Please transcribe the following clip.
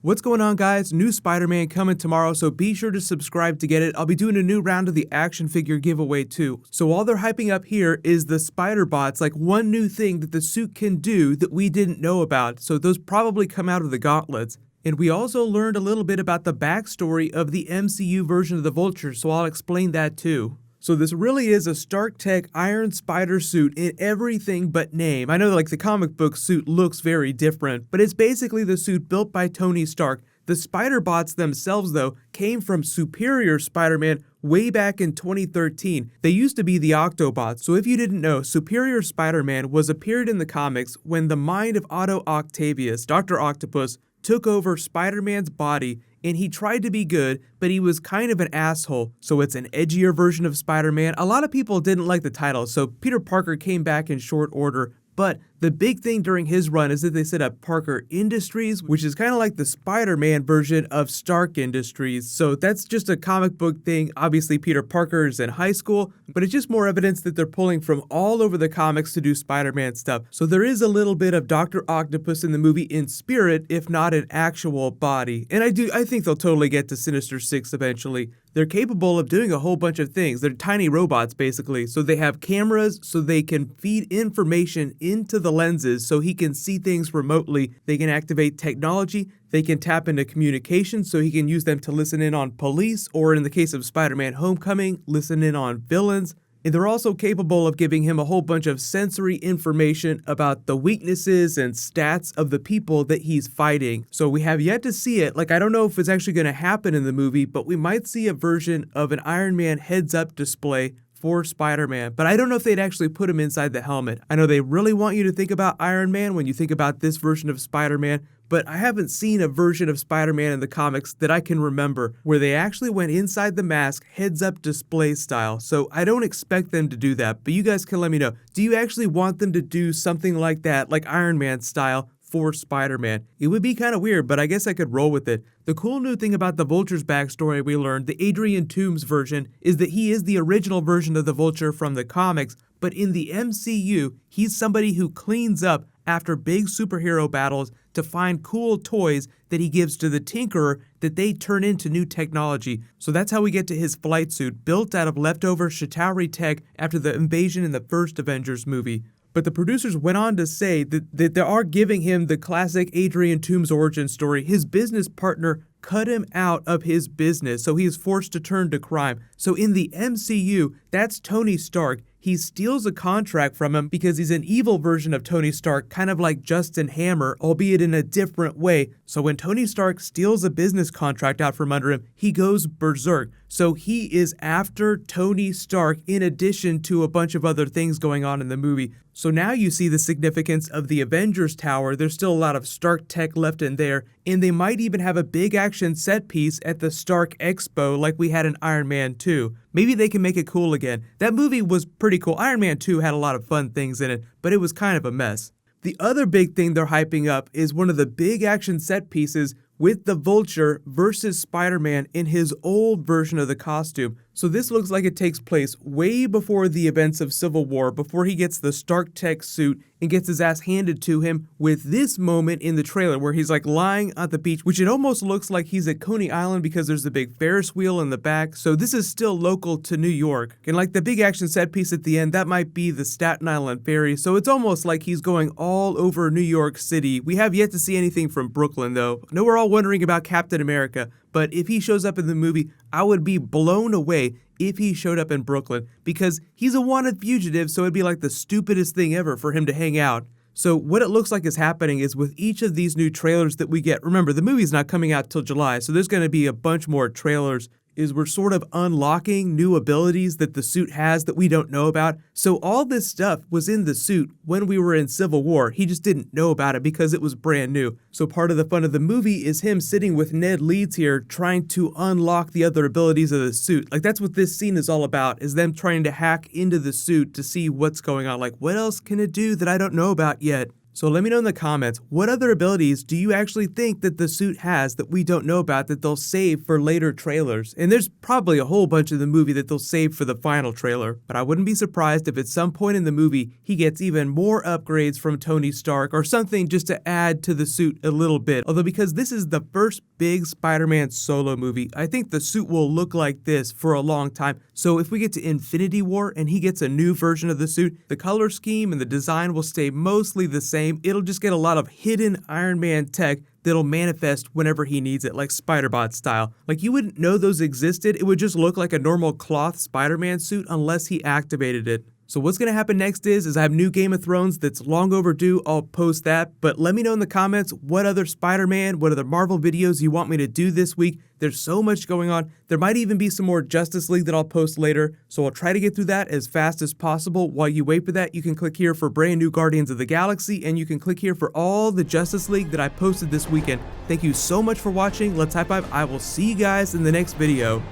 What's going on, guys? New Spider-Man coming tomorrow, so be sure to subscribe to get it. I'll be doing a new round of the action figure giveaway too. So all they're hyping up here is the spider bots, like one new thing that the suit can do that we didn't know about. So those probably come out of the gauntlets. And we also learned a little bit about the backstory of the MCU version of the Vulture, so I'll explain that too. So this really is a Stark Tech Iron Spider suit in everything but name. I know like the comic book suit looks very different, but it's basically the suit built by Tony Stark. The spider bots themselves, though, came from Superior Spider-Man way back in 2013. They used to be the Octobots, so if you didn't know, Superior Spider-Man was a period in the comics when the mind of Otto Octavius, Dr. Octopus, took over Spider-Man's body, and he tried to be good, but he was kind of an asshole. So it's an edgier version of Spider-Man. A lot of people didn't like the title, so Peter Parker came back in short order. But the big thing during his run is that they set up Parker Industries, which is kind of like the Spider-Man version of Stark Industries. So that's just a comic book thing. Obviously, Peter Parker is in high school, but it's just more evidence that they're pulling from all over the comics to do Spider-Man stuff. So there is a little bit of Dr. Octopus in the movie in spirit, if not in actual body. And I think they'll totally get to Sinister Six eventually. They're capable of doing a whole bunch of things. They're tiny robots, basically. So they have cameras so they can feed information into the lenses so he can see things remotely. They can activate technology. They can tap into communication so he can use them to listen in on police, or in the case of Spider-Man Homecoming, listen in on villains. And they're also capable of giving him a whole bunch of sensory information about the weaknesses and stats of the people that he's fighting. So we have yet to see it. Like, I don't know if it's actually going to happen in the movie, but we might see a version of an Iron Man heads-up display for Spider-Man, but I don't know if they'd actually put him inside the helmet. I know they really want you to think about Iron Man when you think about this version of Spider-Man, but I haven't seen a version of Spider-Man in the comics that I can remember where they actually went inside the mask heads-up display style, so I don't expect them to do that, but you guys can let me know. Do you actually want them to do something like that, like Iron Man style, for Spider-Man? It would be kind of weird, but I guess I could roll with it. The cool new thing about the Vulture's backstory we learned, the Adrian Toomes version, is that he is the original version of the Vulture from the comics, but in the MCU, he's somebody who cleans up after big superhero battles to find cool toys that he gives to the Tinkerer that they turn into new technology. So that's how we get to his flight suit, built out of leftover Chitauri tech after the invasion in the first Avengers movie. But the producers went on to say that they are giving him the classic Adrian Toomes origin story. His business partner cut him out of his business, so he is forced to turn to crime. So in the MCU, that's Tony Stark. He steals a contract from him because he's an evil version of Tony Stark, kind of like Justin Hammer, albeit in a different way. So when Tony Stark steals a business contract out from under him, he goes berserk. So he is after Tony Stark in addition to a bunch of other things going on in the movie. So now you see the significance of the Avengers Tower. There's still a lot of Stark tech left in there, and they might even have a big action set piece at the Stark Expo like we had in Iron Man 2. Maybe they can make it cool again. That movie was pretty cool. Iron Man 2 had a lot of fun things in it, but it was kind of a mess. The other big thing they're hyping up is one of the big action set pieces with the Vulture versus Spider-Man in his old version of the costume. So this looks like it takes place way before the events of Civil War, before he gets the Stark Tech suit and gets his ass handed to him, with this moment in the trailer where he's like lying at the beach, which it almost looks like he's at Coney Island because there's a big Ferris wheel in the back. So this is still local to New York. And like the big action set piece at the end, that might be the Staten Island Ferry. So it's almost like he's going all over New York City. We have yet to see anything from Brooklyn though. I know we're all wondering about Captain America, but if he shows up in the movie, I would be blown away if he showed up in Brooklyn, because he's a wanted fugitive, so it'd be like the stupidest thing ever for him to hang out. So what it looks like is happening is with each of these new trailers that we get, remember the movie's not coming out till July, so there's going to be a bunch more trailers, is we're sort of unlocking new abilities that the suit has that we don't know about. So all this stuff was in the suit when we were in Civil War. He just didn't know about it because it was brand new. So part of the fun of the movie is him sitting with Ned Leeds here trying to unlock the other abilities of the suit. Like that's what this scene is all about, is them trying to hack into the suit to see what's going on. Like what else can it do that I don't know about yet? So let me know in the comments, what other abilities do you actually think that the suit has that we don't know about that they'll save for later trailers? And there's probably a whole bunch of the movie that they'll save for the final trailer, but I wouldn't be surprised if at some point in the movie he gets even more upgrades from Tony Stark or something just to add to the suit a little bit. Although because this is the first big Spider-Man solo movie, I think the suit will look like this for a long time. So if we get to Infinity War and he gets a new version of the suit, the color scheme and the design will stay mostly the same. It'll just get a lot of hidden Iron Man tech that'll manifest whenever he needs it, like Spider-Bot style. Like you wouldn't know those existed, it would just look like a normal cloth Spider-Man suit unless he activated it. So what's going to happen next is I have new Game of Thrones that's long overdue. I'll post that, but let me know in the comments what other Spider-Man, what other Marvel videos you want me to do this week. There's so much going on. There might even be some more Justice League that I'll post later, so I'll try to get through that as fast as possible. While you wait for that, you can click here for brand new Guardians of the Galaxy, and you can click here for all the Justice League that I posted this weekend. Thank you so much for watching. Let's High Five. I will see you guys in the next video.